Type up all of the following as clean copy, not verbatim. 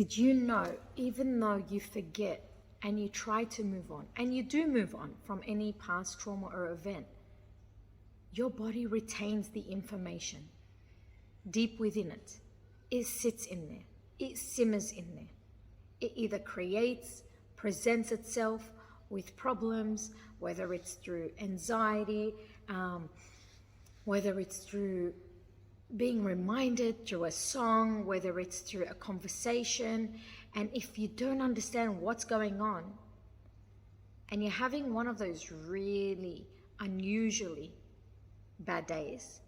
Did you know, even though you forget and you try to move on, and you do move on from any past trauma or event, your body retains the information deep within it. It sits in there. It simmers in there. It either creates, presents itself with problems, whether it's through anxiety, whether it's through being reminded through a song, whether it's through a conversation. And if you don't understand what's going on, and you're having one of those really unusually bad days,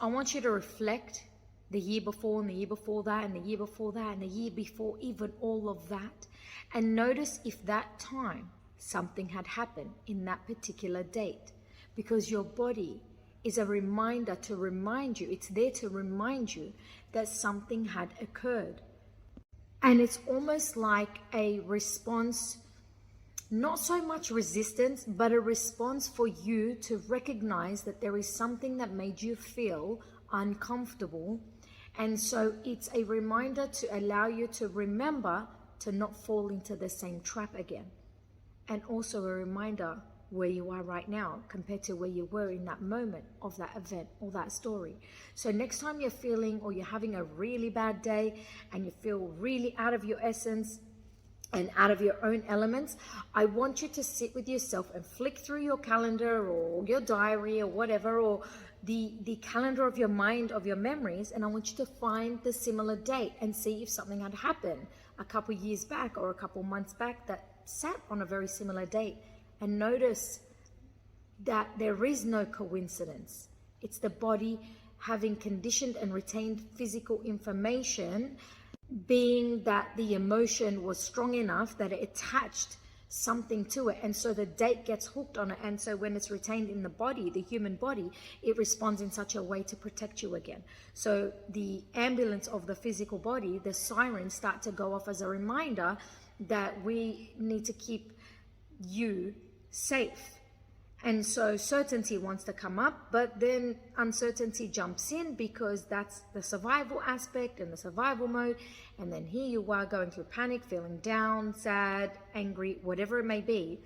I want you to reflect the year before and the year before that and the year before that and the year before even all of that, and notice if that time something had happened in that particular date, because your body is a reminder to remind you, it's there to remind you that something had occurred. And it's almost like a response, not so much resistance, but a response for you to recognize that there is something that made you feel uncomfortable. And so it's a reminder to allow you to remember to not fall into the same trap again. And also a reminder where you are right now compared to where you were in that moment of that event or that story. So next time you're feeling, or you're having a really bad day and you feel really out of your essence and out of your own elements, I want you to sit with yourself and flick through your calendar or your diary or whatever, or the calendar of your mind, of your memories, and I want you to find the similar date and see if something had happened a couple years back or a couple months back that sat on a very similar date. And notice that there is no coincidence. It's the body having conditioned and retained physical information, being that the emotion was strong enough that it attached something to it, and so the date gets hooked on it. And so when it's retained in the body, the human body, it responds in such a way to protect you again. So the ambulance of the physical body, the sirens, start to go off as a reminder that we need to keep you safe. And so certainty wants to come up, but then uncertainty jumps in, because that's the survival aspect and the survival mode. And then here you are going through panic, feeling down, sad, angry, whatever it may be,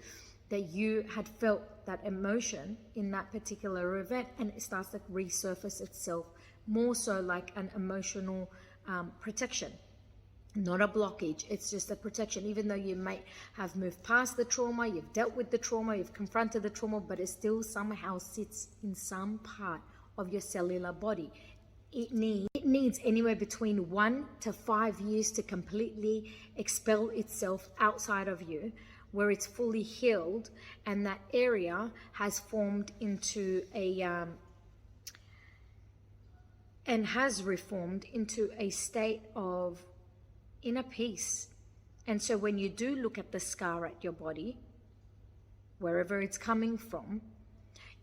that you had felt that emotion in that particular event, and it starts to resurface itself more so like an emotional protection. Not a blockage, it's just a protection. Even though you might have moved past the trauma, you've dealt with the trauma, you've confronted the trauma, but it still somehow sits in some part of your cellular body. It needs anywhere between 1 to 5 years to completely expel itself outside of you, where it's fully healed and that area has formed into and has reformed into a state of inner peace. And so when you do look at the scar at your body, wherever it's coming from,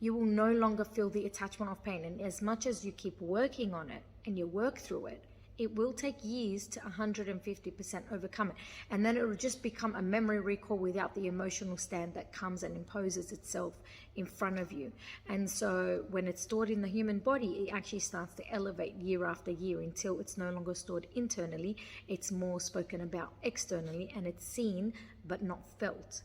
you will no longer feel the attachment of pain. And as much as you keep working on it and you work through it, it will take years to 150% overcome it. And then it will just become a memory recall without the emotional stand that comes and imposes itself in front of you. And so when it's stored in the human body, it actually starts to elevate year after year until it's no longer stored internally. It's more spoken about externally, and it's seen but not felt